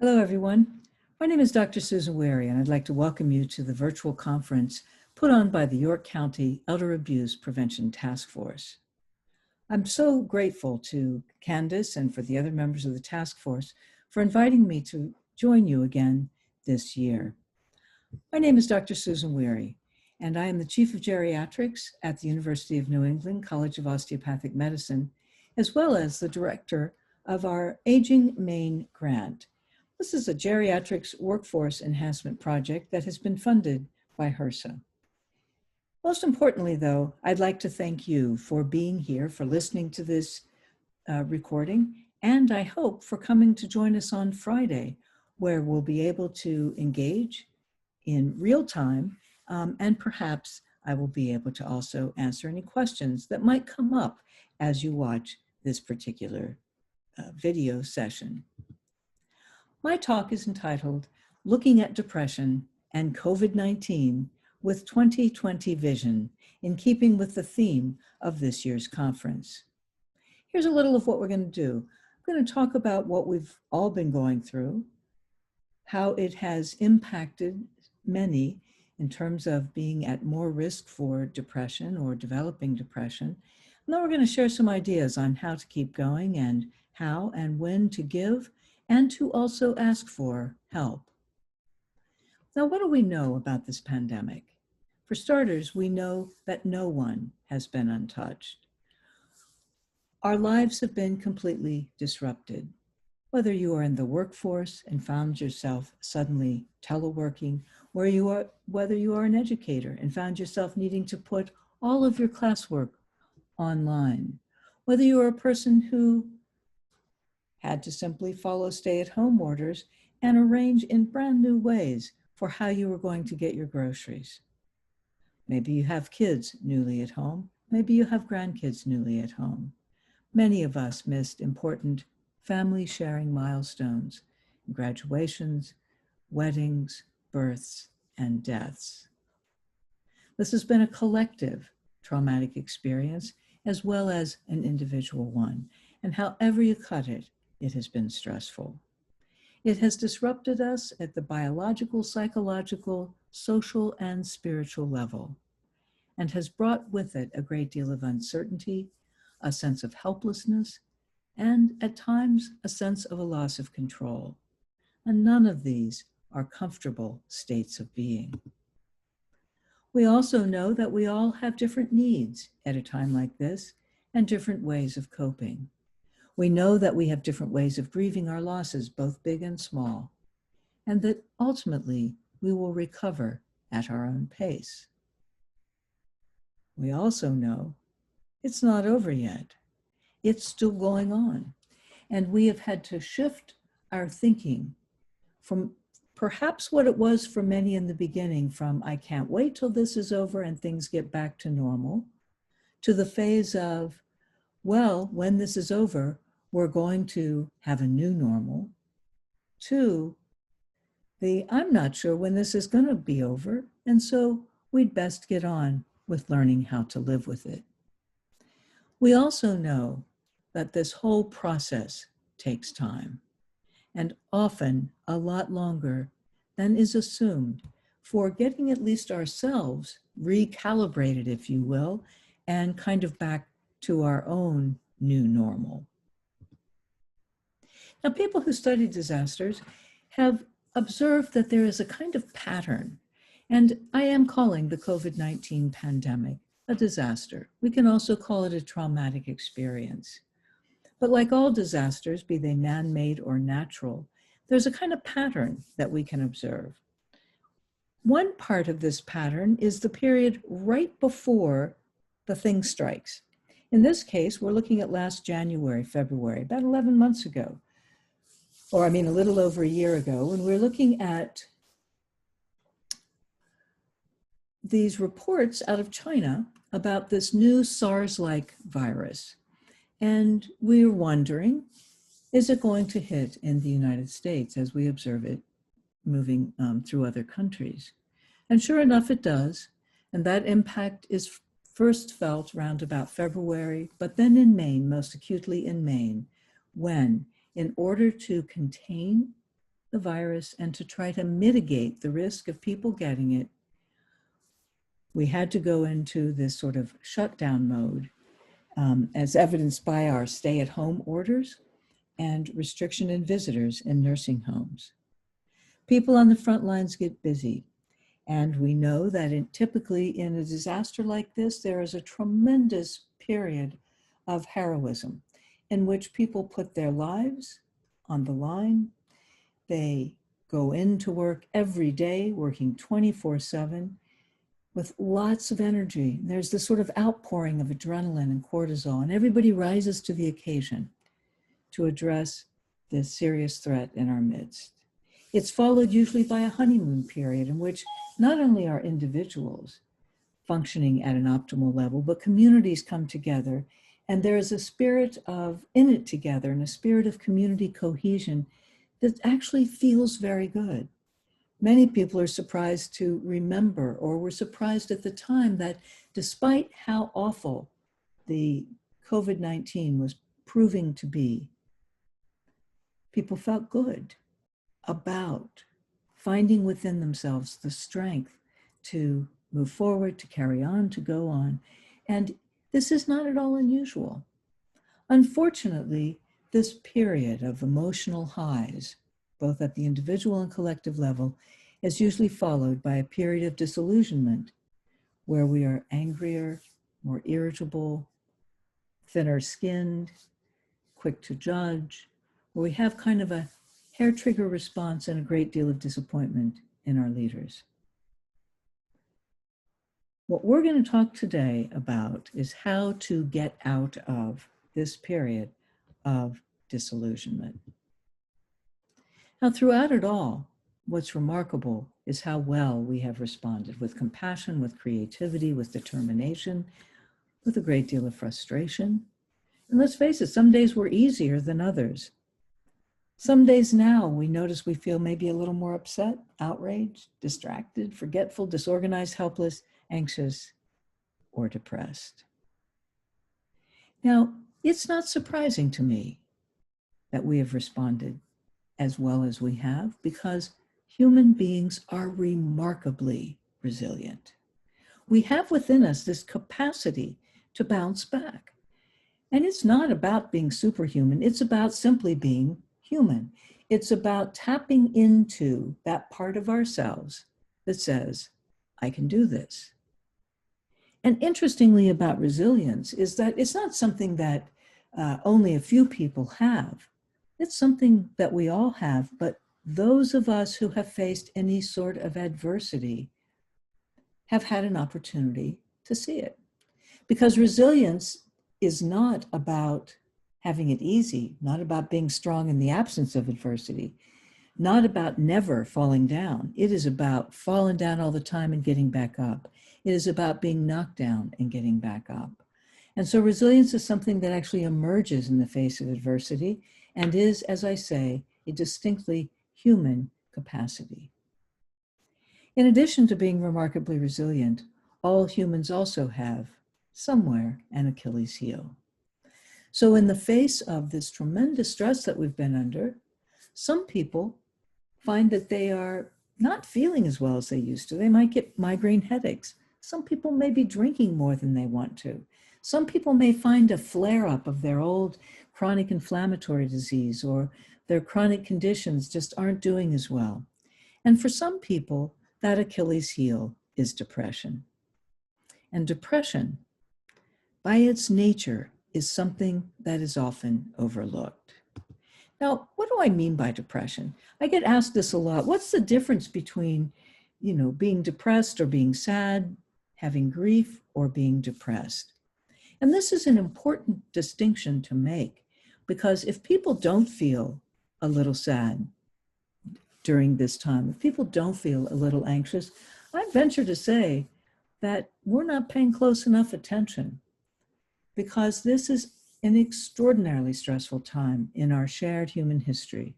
Hello, everyone. My name is Dr. Susan Wehry, and I'd like to welcome you to the virtual conference put on by the York County Elder Abuse Prevention Task Force. I'm so grateful to Candace and for the other members of the task force for inviting me to join you again this year. My name is Dr. Susan Wehry, and I am the Chief of Geriatrics at the University of New England College of Osteopathic Medicine, as well as the director of our AgingME grant. This is a geriatrics workforce enhancement project that has been funded by HRSA. Most importantly, though, I'd like to thank you for being here, for listening to this recording, and I hope for coming to join us on Friday, where we'll be able to engage in real time, and perhaps I will be able to also answer any questions that might come up as you watch this particular video session. My talk is entitled, Looking at Depression and COVID-19 with 2020 Vision, in keeping with the theme of this year's conference. Here's a little of what we're going to do. I'm going to talk about what we've all been going through, how it has impacted many in terms of being at more risk for depression or developing depression. And then we're going to share some ideas on how to keep going and how and when to give and to also ask for help. Now, what do we know about this pandemic? For starters, we know that no one has been untouched. Our lives have been completely disrupted. Whether you are in the workforce and found yourself suddenly teleworking, whether you are an educator and found yourself needing to put all of your classwork online, whether you are a person who had to simply follow stay-at-home orders and arrange in brand new ways for how you were going to get your groceries. Maybe you have kids newly at home. Maybe you have grandkids newly at home. Many of us missed important family sharing milestones, graduations, weddings, births, and deaths. This has been a collective traumatic experience as well as an individual one, and however you cut it, it has been stressful. It has disrupted us at the biological, psychological, social, and spiritual level, and has brought with it a great deal of uncertainty, a sense of helplessness, and at times a sense of a loss of control. And none of these are comfortable states of being. We also know that we all have different needs at a time like this and different ways of coping. We know that we have different ways of grieving our losses, both big and small, and that ultimately we will recover at our own pace. We also know it's not over yet. It's still going on. And we have had to shift our thinking from perhaps what it was for many in the beginning, from I can't wait till this is over and things get back to normal, to the phase of, well, when this is over, we're going to have a new normal, to the I'm not sure when this is going to be over, and so we'd best get on with learning how to live with it. We also know that this whole process takes time, and often a lot longer than is assumed, for getting at least ourselves recalibrated, if you will, and kind of back to our own new normal. Now, people who study disasters have observed that there is a kind of pattern, and I am calling the COVID-19 pandemic a disaster. We can also call it a traumatic experience. But like all disasters, be they man-made or natural, there's a kind of pattern that we can observe. One part of this pattern is the period right before the thing strikes. In this case, we're looking at last January, February, about 11 months ago, or a little over a year ago, when we're looking at these reports out of China about this new SARS-like virus. And we're wondering, is it going to hit in the United States as we observe it moving through other countries? And sure enough, it does. And that impact is first felt around about February, but then in Maine, most acutely in Maine, when, in order to contain the virus and to try to mitigate the risk of people getting it, we had to go into this sort of shutdown mode, as evidenced by our stay-at-home orders and restriction in visitors in nursing homes. People on the front lines get busy, and we know that typically in a disaster like this, there is a tremendous period of heroism in which people put their lives on the line. They go into work every day, working 24/7 with lots of energy. There's this sort of outpouring of adrenaline and cortisol, and everybody rises to the occasion to address this serious threat in our midst. It's followed usually by a honeymoon period in which not only are individuals functioning at an optimal level, but communities come together, and there is a spirit of in it together and a spirit of community cohesion that actually feels very good. Many people are surprised to remember, or were surprised at the time, that despite how awful the COVID-19 was proving to be, people felt good about finding within themselves the strength to move forward, to carry on, to go on. And this is not at all unusual. Unfortunately, this period of emotional highs, both at the individual and collective level, is usually followed by a period of disillusionment where we are angrier, more irritable, thinner skinned, quick to judge, where we have kind of a hair trigger response and a great deal of disappointment in our leaders. What we're going to talk today about is how to get out of this period of disillusionment. Now, throughout it all, what's remarkable is how well we have responded with compassion, with creativity, with determination, with a great deal of frustration. And let's face it, some days were easier than others. Some days now we notice we feel maybe a little more upset, outraged, distracted, forgetful, disorganized, helpless, anxious, or depressed. Now, it's not surprising to me that we have responded as well as we have, because human beings are remarkably resilient. We have within us this capacity to bounce back. And it's not about being superhuman, it's about simply being human. It's about tapping into that part of ourselves that says, I can do this. And interestingly about resilience is that it's not something that only a few people have. It's something that we all have, but those of us who have faced any sort of adversity have had an opportunity to see it. Because resilience is not about having it easy, not about being strong in the absence of adversity, not about never falling down. It is about falling down all the time and getting back up. It is about being knocked down and getting back up. And so resilience is something that actually emerges in the face of adversity and is, as I say, a distinctly human capacity. In addition to being remarkably resilient, all humans also have somewhere an Achilles heel. So in the face of this tremendous stress that we've been under, some people find that they are not feeling as well as they used to. They might get migraine headaches. Some people may be drinking more than they want to. Some people may find a flare-up of their old chronic inflammatory disease, or their chronic conditions just aren't doing as well. And for some people, that Achilles heel is depression. And depression, by its nature, is something that is often overlooked. Now, what do I mean by depression? I get asked this a lot. What's the difference between, being depressed or being sad, having grief, or being depressed? And this is an important distinction to make, because if people don't feel a little sad during this time, if people don't feel a little anxious, I venture to say that we're not paying close enough attention, because this is an extraordinarily stressful time in our shared human history.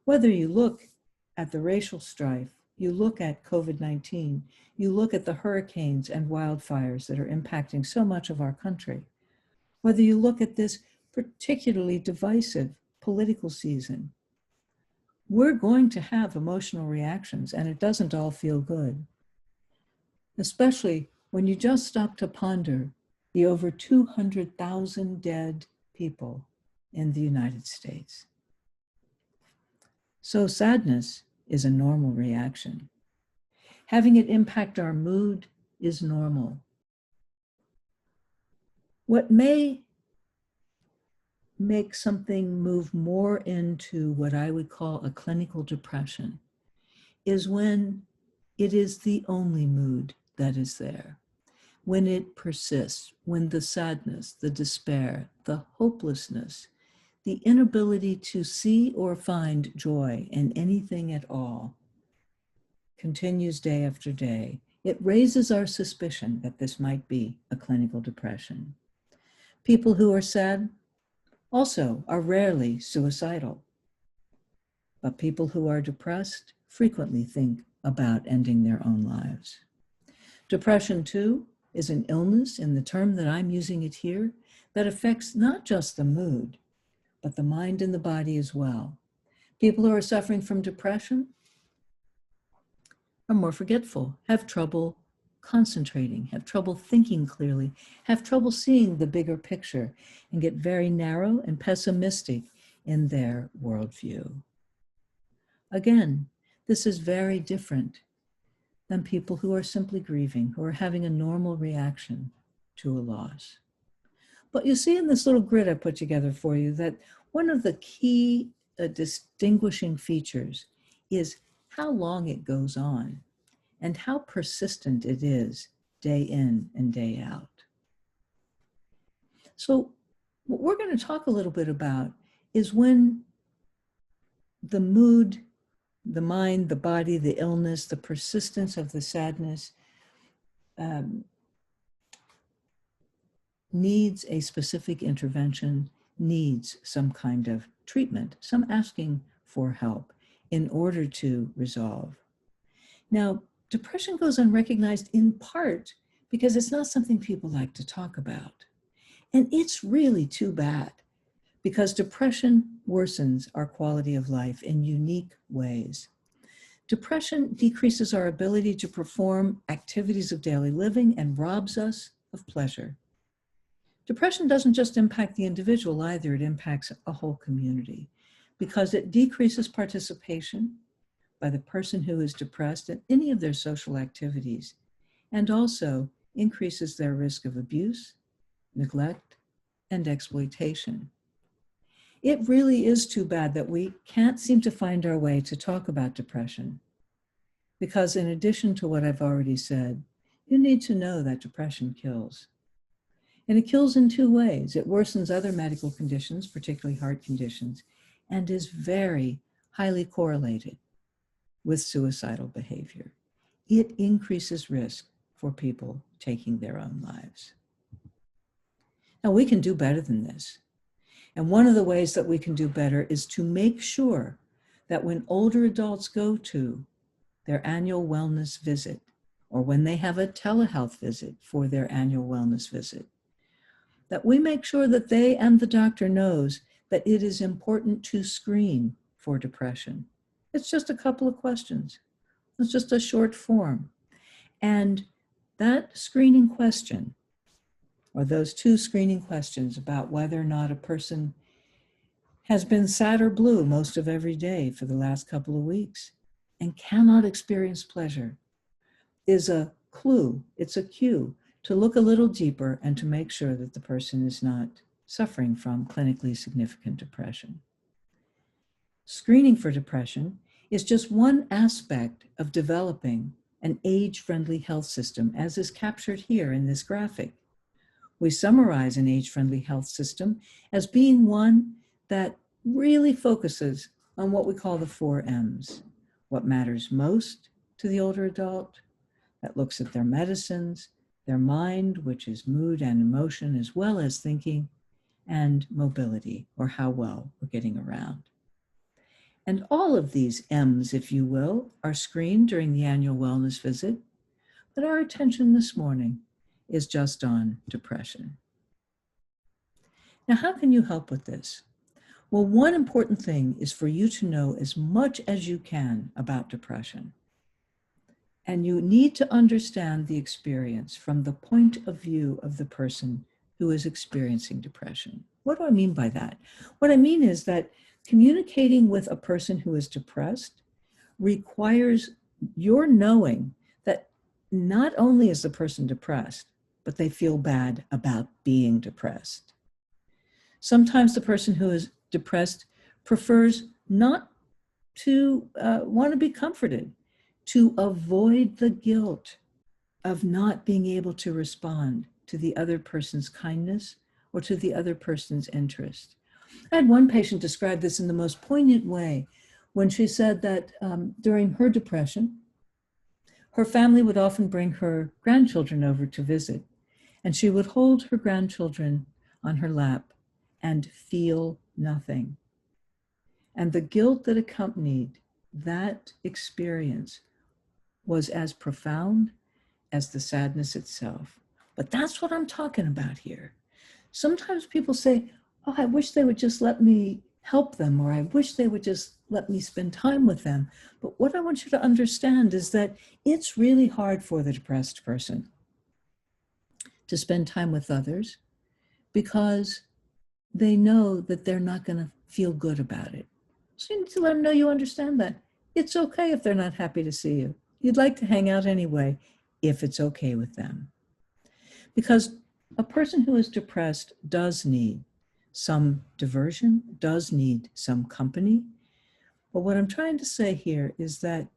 Whether you look at the racial strife, you look at COVID-19, you look at the hurricanes and wildfires that are impacting so much of our country, whether you look at this particularly divisive political season, we're going to have emotional reactions, and it doesn't all feel good. Especially when you just stop to ponder the over 200,000 dead people in the United States. So sadness is a normal reaction. Having it impact our mood is normal. What may make something move more into what I would call a clinical depression is when it is the only mood that is there, when it persists, when the sadness, the despair, the hopelessness, the inability to see or find joy in anything at all continues day after day. It raises our suspicion that this might be a clinical depression. People who are sad also are rarely suicidal, but people who are depressed frequently think about ending their own lives. Depression, too, is an illness, in the term that I'm using it here, that affects not just the mood, but the mind and the body as well. People who are suffering from depression are more forgetful, have trouble concentrating, have trouble thinking clearly, have trouble seeing the bigger picture, and get very narrow and pessimistic in their worldview. Again, this is very different than people who are simply grieving, who are having a normal reaction to a loss. But you see in this little grid I put together for you that one of the key distinguishing features is how long it goes on and how persistent it is day in and day out. So what we're going to talk a little bit about is when the mood, the mind, the body, the illness, the persistence of the sadness needs a specific intervention, needs some kind of treatment, some asking for help in order to resolve. Now, depression goes unrecognized in part because it's not something people like to talk about. And it's really too bad because depression worsens our quality of life in unique ways. Depression decreases our ability to perform activities of daily living and robs us of pleasure. Depression doesn't just impact the individual either, it impacts a whole community because it decreases participation by the person who is depressed in any of their social activities, and also increases their risk of abuse, neglect, and exploitation. It really is too bad that we can't seem to find our way to talk about depression, because in addition to what I've already said, you need to know that depression kills. And it kills in two ways. It worsens other medical conditions, particularly heart conditions, and is very highly correlated with suicidal behavior. It increases risk for people taking their own lives. Now, we can do better than this. And one of the ways that we can do better is to make sure that when older adults go to their annual wellness visit, or when they have a telehealth visit for their annual wellness visit, that we make sure that they and the doctor knows that it is important to screen for depression. It's just a couple of questions. It's just a short form. And that screening question, or those two screening questions about whether or not a person has been sad or blue most of every day for the last couple of weeks and cannot experience pleasure, is a clue, it's a cue to look a little deeper and to make sure that the person is not suffering from clinically significant depression. Screening for depression is just one aspect of developing an age-friendly health system, as is captured here in this graphic. We summarize an age-friendly health system as being one that really focuses on what we call the 4 M's. What matters most to the older adult, that looks at their medicines, their mind, which is mood and emotion, as well as thinking, and mobility, or how well we're getting around. And all of these M's, if you will, are screened during the annual wellness visit, but our attention this morning is just on depression. Now, how can you help with this? Well, one important thing is for you to know as much as you can about depression. And you need to understand the experience from the point of view of the person who is experiencing depression. What do I mean by that? What I mean is that communicating with a person who is depressed requires your knowing that not only is the person depressed, but they feel bad about being depressed. Sometimes the person who is depressed prefers not to want to be comforted, to avoid the guilt of not being able to respond to the other person's kindness or to the other person's interest. I had one patient describe this in the most poignant way when she said that during her depression, her family would often bring her grandchildren over to visit, and she would hold her grandchildren on her lap and feel nothing. And the guilt that accompanied that experience was as profound as the sadness itself. But that's what I'm talking about here. Sometimes people say, oh, I wish they would just let me help them, or I wish they would just let me spend time with them. But what I want you to understand is that it's really hard for the depressed person to spend time with others because they know that they're not going to feel good about it. So you need to let them know you understand that. It's okay if they're not happy to see you. You'd like to hang out anyway, if it's okay with them. Because a person who is depressed does need some diversion, does need some company. But what I'm trying to say here is that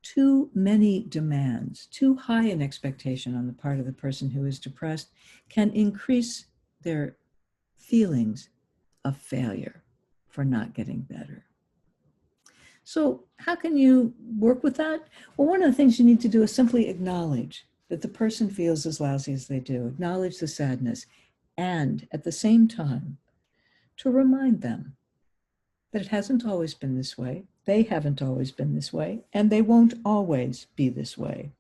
too many demands, too high an expectation on the part of the person who is depressed can increase their feelings of failure for not getting better. So how can you work with that? Well, one of the things you need to do is simply acknowledge that the person feels as lousy as they do, acknowledge the sadness, and at the same time, to remind them that it hasn't always been this way, they haven't always been this way, and they won't always be this way.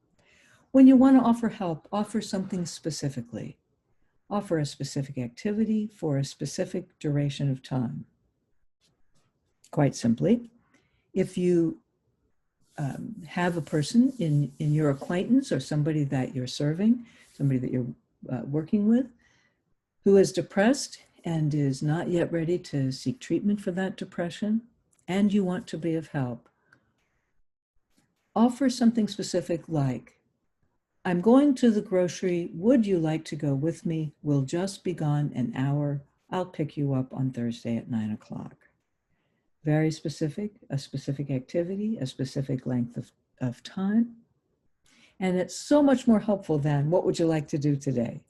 When you want to offer help, offer something specifically. Offer a specific activity for a specific duration of time. Quite simply, if you have a person in your acquaintance or somebody that you're serving, somebody that you're working with, who is depressed and is not yet ready to seek treatment for that depression, and you want to be of help, offer something specific like, I'm going to the grocery. Would you like to go with me? We'll just be gone an hour. I'll pick you up on Thursday at 9 o'clock. Very specific, a specific activity, a specific length of time. And it's so much more helpful than what would you like to do today?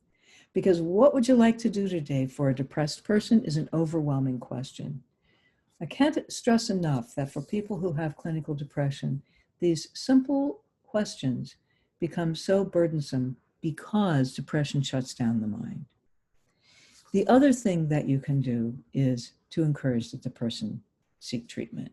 Because what would you like to do today for a depressed person is an overwhelming question. I can't stress enough that for people who have clinical depression, these simple questions become so burdensome because depression shuts down the mind. The other thing that you can do is to encourage that the person seek treatment.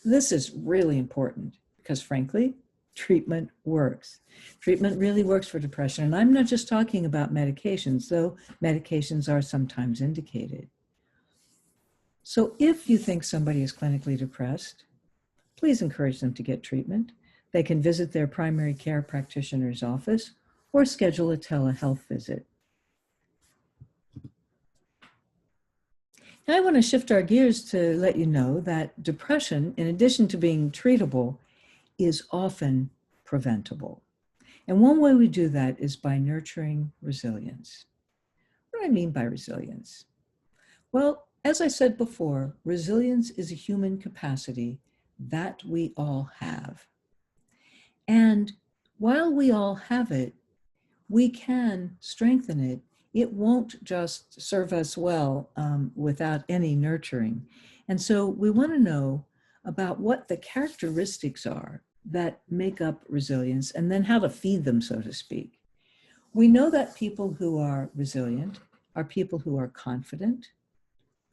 This is really important because, frankly, treatment works. Treatment really works for depression. And I'm not just talking about medications, though medications are sometimes indicated. So if you think somebody is clinically depressed, please encourage them to get treatment. They can visit their primary care practitioner's office or schedule a telehealth visit. Now I want to shift our gears to let you know that depression, in addition to being treatable, is often preventable. And one way we do that is by nurturing resilience. What do I mean by resilience? Well, as I said before, resilience is a human capacity that we all have. And while we all have it, we can strengthen it. It won't just serve us well without any nurturing. And so we want to know about what the characteristics are that make up resilience and then how to feed them, so to speak. We know that people who are resilient are people who are confident,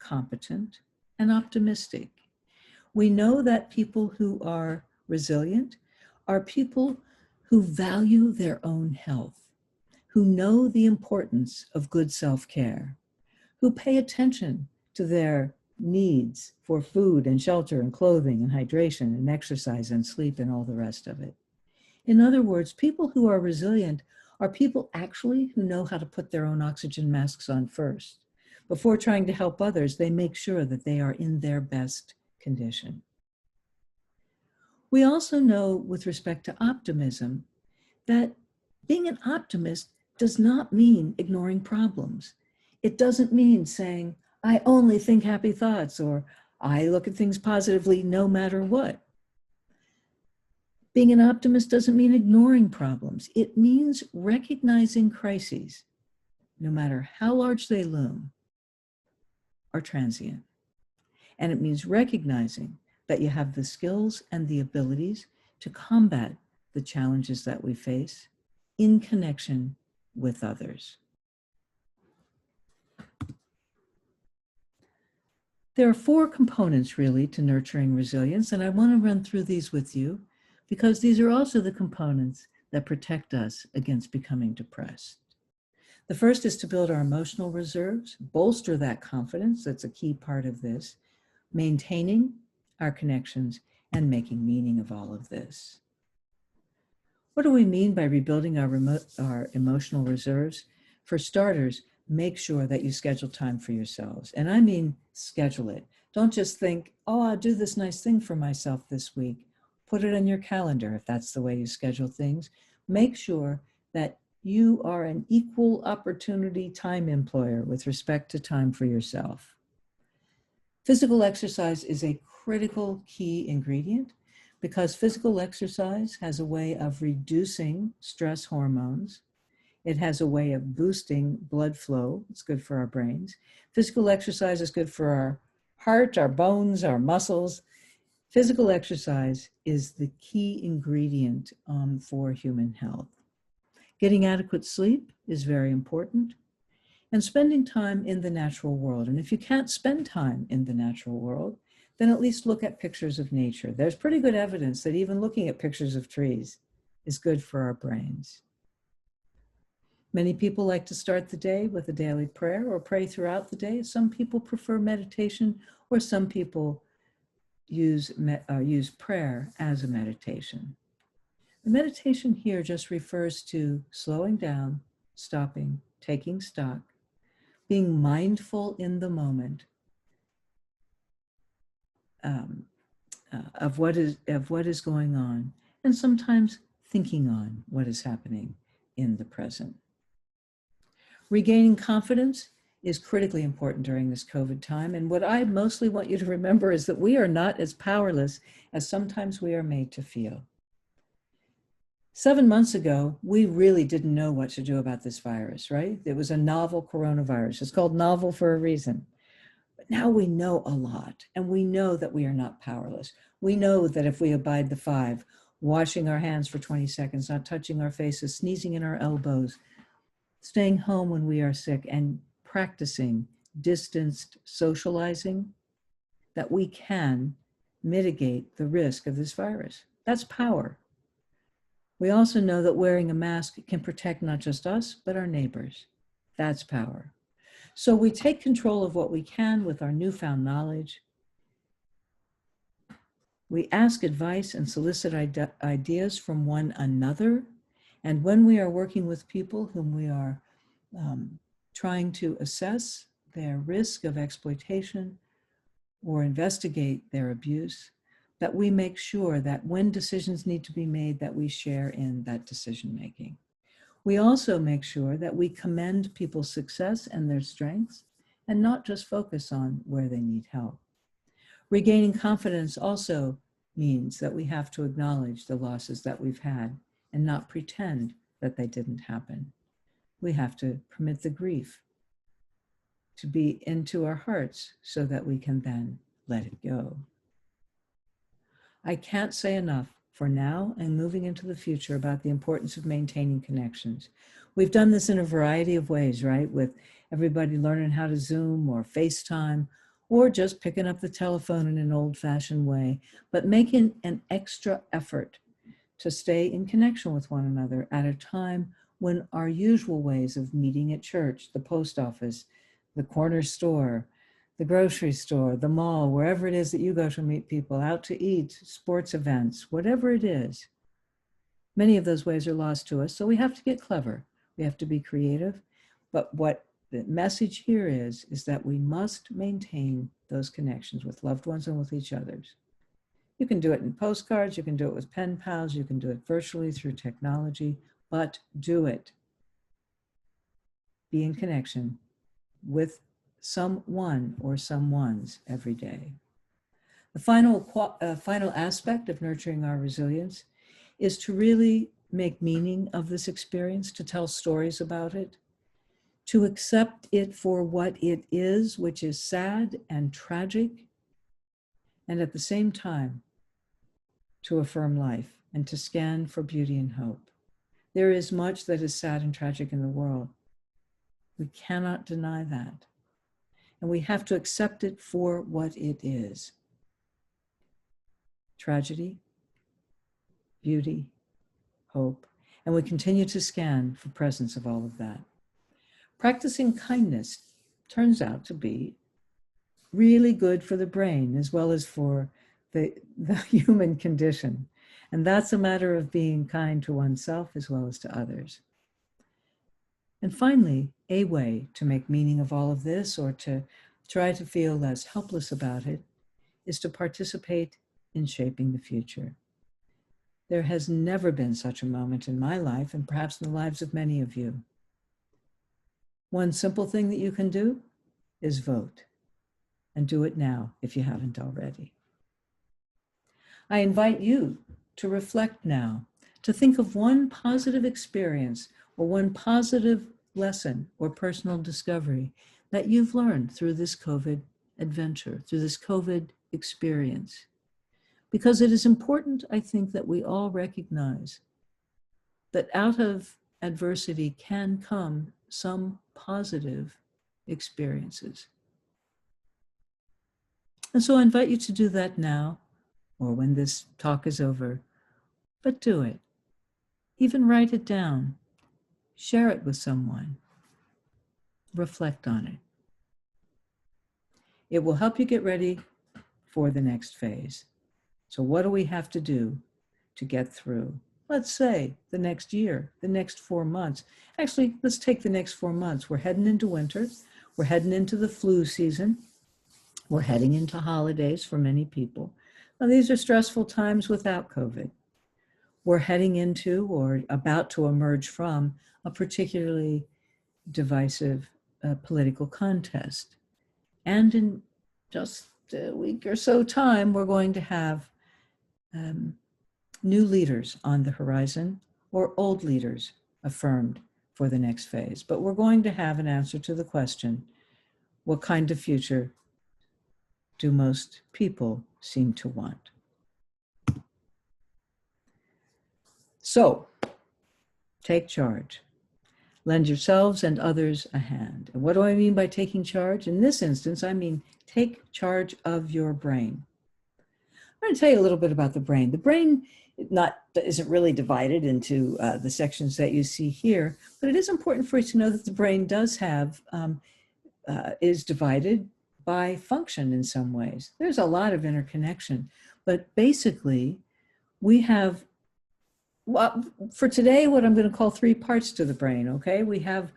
competent, and optimistic. We know that people who are resilient are people who value their own health, who know the importance of good self-care, who pay attention to their needs for food and shelter and clothing and hydration and exercise and sleep and all the rest of it. In other words, people who are resilient are people actually who know how to put their own oxygen masks on first. Before trying to help others, they make sure that they are in their best condition. We also know with respect to optimism that being an optimist does not mean ignoring problems. It doesn't mean saying, I only think happy thoughts, or I look at things positively no matter what. Being an optimist doesn't mean ignoring problems. It means recognizing crises, no matter how large they loom, are transient. And it means recognizing that you have the skills and the abilities to combat the challenges that we face in connection with others. There are 4 components really to nurturing resilience, and I want to run through these with you because these are also the components that protect us against becoming depressed. The first is to build our emotional reserves, bolster that confidence. That's a key part of this, maintaining our connections and making meaning of all of this. What do we mean by rebuilding our emotional reserves? For starters, make sure that you schedule time for yourselves. And I mean, schedule it. Don't just think, oh, I'll do this nice thing for myself this week. Put it on your calendar if that's the way you schedule things. Make sure that you are an equal opportunity time employer with respect to time for yourself. Physical exercise is a critical key ingredient because physical exercise has a way of reducing stress hormones. It has a way of boosting blood flow. It's good for our brains. Physical exercise is good for our heart, our bones, our muscles. Physical exercise is the key ingredient for human health. Getting adequate sleep is very important. And spending time in the natural world. And if you can't spend time in the natural world, then at least look at pictures of nature. There's pretty good evidence that even looking at pictures of trees is good for our brains. Many people like to start the day with a daily prayer or pray throughout the day. Some people prefer meditation, or some people use prayer as a meditation. The meditation here just refers to slowing down, stopping, taking stock, being mindful in the moment of what is going on, and sometimes thinking on what is happening in the present. Regaining confidence is critically important during this COVID time, and what I mostly want you to remember is that we are not as powerless as sometimes we are made to feel. 7 months ago, we really didn't know what to do about this virus, right? It was a novel coronavirus. It's called novel for a reason. But now we know a lot, and we know that we are not powerless. We know that if we abide the 5, washing our hands for 20 seconds, not touching our faces, sneezing in our elbows, staying home when we are sick, and practicing distanced socializing, that we can mitigate the risk of this virus. That's power. We also know that wearing a mask can protect not just us, but our neighbors. That's power. So we take control of what we can with our newfound knowledge. We ask advice and solicit ideas from one another. And when we are working with people whom we are trying to assess their risk of exploitation or investigate their abuse, that we make sure that when decisions need to be made, that we share in that decision making. We also make sure that we commend people's success and their strengths and not just focus on where they need help. Regaining confidence also means that we have to acknowledge the losses that we've had and not pretend that they didn't happen. We have to permit the grief to be into our hearts so that we can then let it go. I can't say enough for now and moving into the future about the importance of maintaining connections. We've done this in a variety of ways, right? With everybody learning how to Zoom or FaceTime, or just picking up the telephone in an old-fashioned way, but making an extra effort to stay in connection with one another at a time when our usual ways of meeting at church, the post office, the corner store, the grocery store, the mall, wherever it is that you go to meet people, out to eat, sports events, whatever it is. Many of those ways are lost to us, so we have to get clever. We have to be creative. But what the message here is that we must maintain those connections with loved ones and with each other. You can do it in postcards, you can do it with pen pals, you can do it virtually through technology, but do it. Be in connection with someone or someones every day. The final aspect of nurturing our resilience is to really make meaning of this experience, to tell stories about it, to accept it for what it is, which is sad and tragic, and at the same time, to affirm life and to scan for beauty and hope. There is much that is sad and tragic in the world. We cannot deny that. And we have to accept it for what it is. Tragedy, beauty, hope, and we continue to scan for presence of all of that. Practicing kindness turns out to be really good for the brain as well as for the human condition. And that's a matter of being kind to oneself as well as to others. And finally, a way to make meaning of all of this, or to try to feel less helpless about it, is to participate in shaping the future. There has never been such a moment in my life, and perhaps in the lives of many of you. One simple thing that you can do is vote, and do it now if you haven't already. I invite you to reflect now, to think of one positive experience or one positive lesson or personal discovery that you've learned through this COVID adventure, through this COVID experience. Because it is important, I think, that we all recognize that out of adversity can come some positive experiences. And so I invite you to do that now, or when this talk is over, but do it. Even write it down, share it with someone, reflect on it. It will help you get ready for the next phase. So what do we have to do to get through, let's say, the next year, the next 4 months? Actually, let's take the next 4 months. We're heading into winter. We're heading into the flu season. We're heading into holidays for many people. Now, these are stressful times without COVID. We're heading into or about to emerge from a particularly divisive political contest. And in just a week or so time, we're going to have new leaders on the horizon, or old leaders affirmed for the next phase. But we're going to have an answer to the question, what kind of future do most people seem to want? So, take charge. Lend yourselves and others a hand. And what do I mean by taking charge? In this instance, I mean take charge of your brain. I'm going to tell you a little bit about the brain. The brain isn't really divided into the sections that you see here, but it is important for you to know that the brain does have, is divided by function in some ways. There's a lot of interconnection, but basically we have, well, for today, what I'm going to call 3 parts to the brain, okay? We have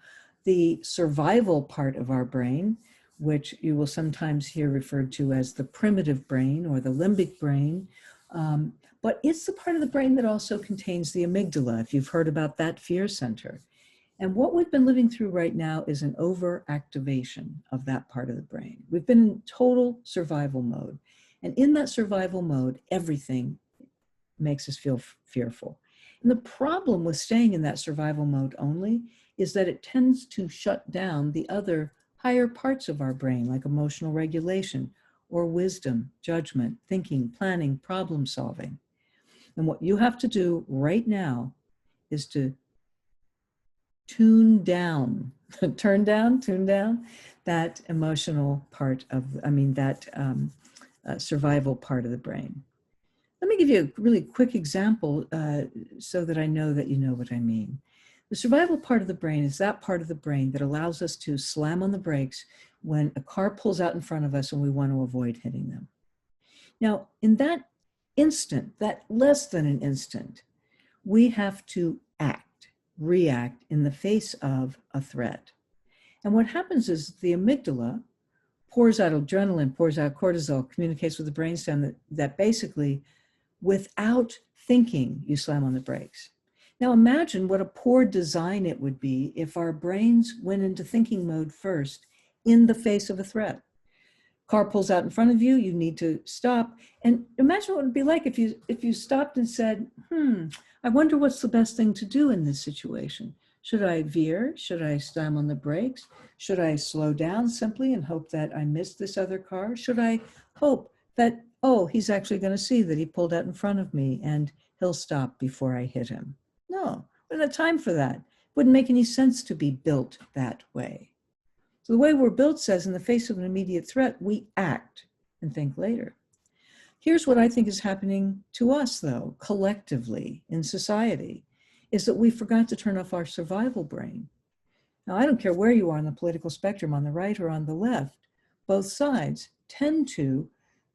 the survival part of our brain, which you will sometimes hear referred to as the primitive brain or the limbic brain. But it's the part of the brain that also contains the amygdala, if you've heard about that fear center. And what we've been living through right now is an overactivation of that part of the brain. We've been in total survival mode. And in that survival mode, everything makes us feel fearful. And the problem with staying in that survival mode only is that it tends to shut down the other higher parts of our brain, like emotional regulation or wisdom, judgment, thinking, planning, problem solving. And what you have to do right now is to tune down that emotional part of, survival part of the brain. Let me give you a really quick example so that I know that you know what I mean. The survival part of the brain is that part of the brain that allows us to slam on the brakes when a car pulls out in front of us and we want to avoid hitting them. Now, in that instant, that less than an instant, we have to react in the face of a threat. And what happens is the amygdala pours out adrenaline, pours out cortisol, communicates with the brainstem that basically, without thinking, you slam on the brakes. Now imagine what a poor design it would be if our brains went into thinking mode first in the face of a threat. Car pulls out in front of you, you need to stop. And imagine what it would be like if you stopped and said, I wonder what's the best thing to do in this situation. Should I veer? Should I slam on the brakes? Should I slow down simply and hope that I miss this other car? Should I hope that, oh, he's actually going to see that he pulled out in front of me and he'll stop before I hit him? No, we don't have time for that. It wouldn't make any sense to be built that way. So the way we're built says in the face of an immediate threat, we act and think later. Here's what I think is happening to us, though, collectively in society, is that we forgot to turn off our survival brain. Now, I don't care where you are on the political spectrum, on the right or on the left, both sides tend to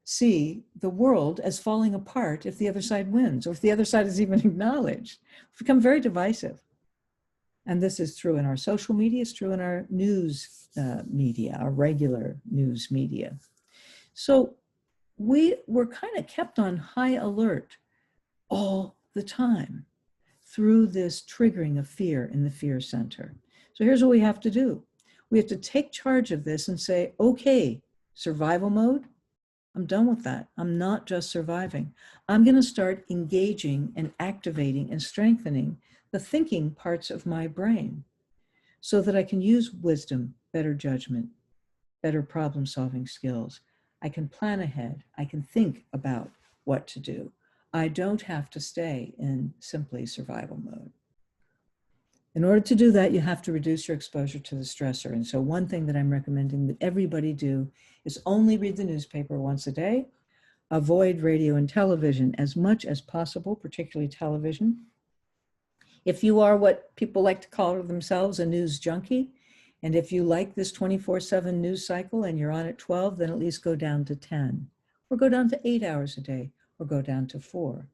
see the world as falling apart if the other side wins, or if the other side is even acknowledged. We've become very divisive. And this is true in our social media, it's true in our news media, our regular news media. So we were kind of kept on high alert all the time through this triggering of fear in the fear center. So here's what we have to do. We have to take charge of this and say, okay, survival mode, I'm done with that. I'm not just surviving. I'm going to start engaging and activating and strengthening the thinking parts of my brain so that I can use wisdom, better judgment, better problem-solving skills. I can plan ahead. I can think about what to do. I don't have to stay in simply survival mode. In order to do that, you have to reduce your exposure to the stressor. And so one thing that I'm recommending that everybody do is only read the newspaper once a day, avoid radio and television as much as possible, particularly television. If you are what people like to call themselves a news junkie, and if you like this 24/7 news cycle and you're on at 12, then at least go down to 10, or go down to 8 hours a day, or go down to 4.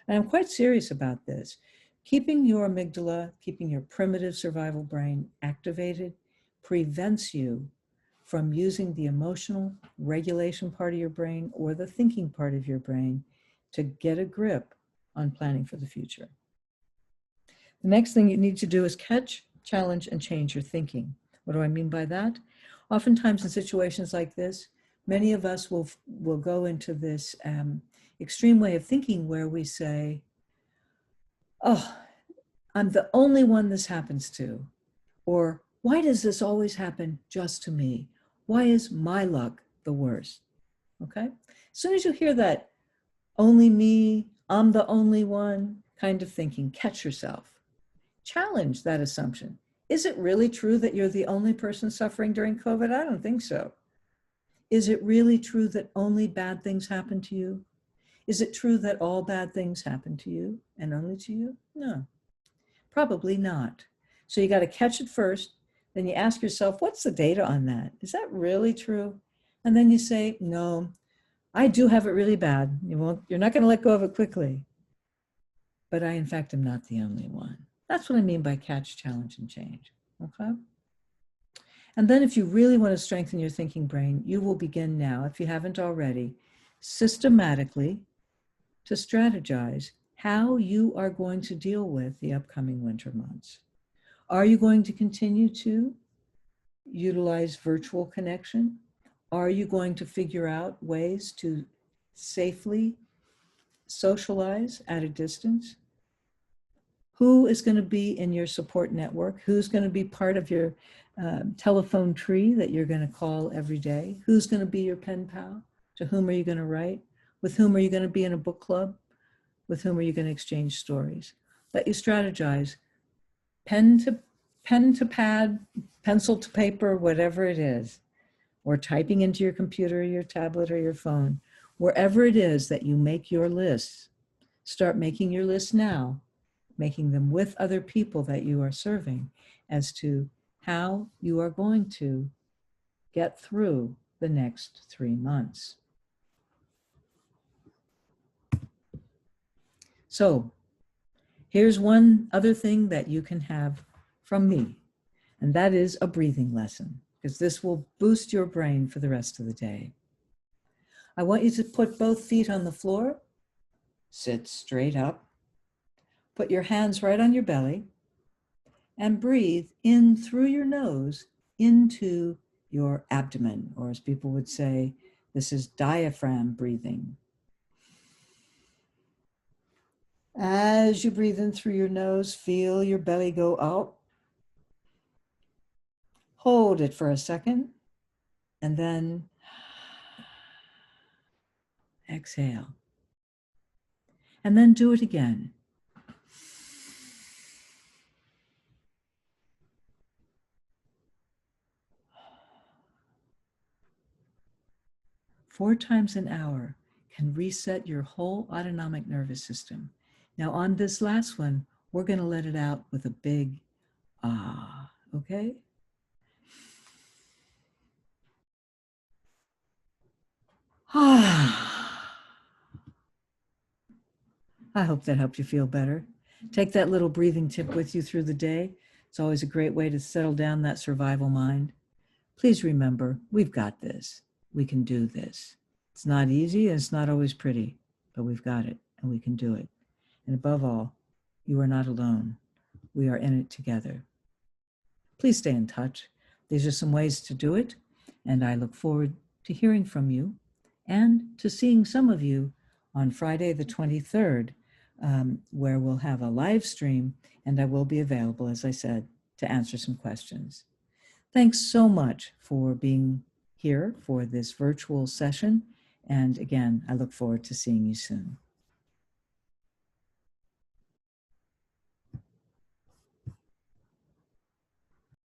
And I'm quite serious about this. Keeping your amygdala, keeping your primitive survival brain activated prevents you from using the emotional regulation part of your brain or the thinking part of your brain to get a grip on planning for the future. The next thing you need to do is catch, challenge, and change your thinking. What do I mean by that? Oftentimes in situations like this, many of us will go into this extreme way of thinking where we say, oh, I'm the only one this happens to. Or why does this always happen just to me? Why is my luck the worst? Okay? As soon as you hear that, only me, I'm the only one kind of thinking, catch yourself. Challenge that assumption. Is it really true that you're the only person suffering during COVID? I don't think so. Is it really true that only bad things happen to you? Is it true that all bad things happen to you and only to you? No, probably not. So you got to catch it first. Then you ask yourself, what's the data on that? Is that really true? And then you say, no, I do have it really bad. You're not going to let go of it quickly. But I, in fact, am not the only one. That's what I mean by catch, challenge, and change, okay? And then if you really want to strengthen your thinking brain, you will begin now, if you haven't already, systematically to strategize how you are going to deal with the upcoming winter months. Are you going to continue to utilize virtual connection? Are you going to figure out ways to safely socialize at a distance? Who is going to be in your support network? Who's going to be part of your telephone tree that you're going to call every day? Who's going to be your pen pal? To whom are you going to write? With whom are you going to be in a book club? With whom are you going to exchange stories? Let you strategize. Pen to pad, pencil to paper, whatever it is, or typing into your computer or your tablet or your phone, wherever it is that you make your lists, start making your list now, making them with other people that you are serving as to how you are going to get through the next 3 months. So here's one other thing that you can have from me, and that is a breathing lesson, because this will boost your brain for the rest of the day. I want you to put both feet on the floor, sit straight up, put your hands right on your belly, and breathe in through your nose into your abdomen, or as people would say, this is diaphragm breathing. As you breathe in through your nose, feel your belly go out. Hold it for a second, and then exhale. And then do it again. Four times an hour can reset your whole autonomic nervous system. Now on this last one, we're going to let it out with a big ah, okay? Ah. I hope that helped you feel better. Take that little breathing tip with you through the day. It's always a great way to settle down that survival mind. Please remember, we've got this. We can do this. It's not easy and it's not always pretty, but we've got it and we can do it. And above all, you are not alone. We are in it together. Please stay in touch. These are some ways to do it, and I look forward to hearing from you and to seeing some of you on Friday the 23rd, where we'll have a live stream, and I will be available, as I said, to answer some questions. Thanks so much for being here for this virtual session. And again, I look forward to seeing you soon.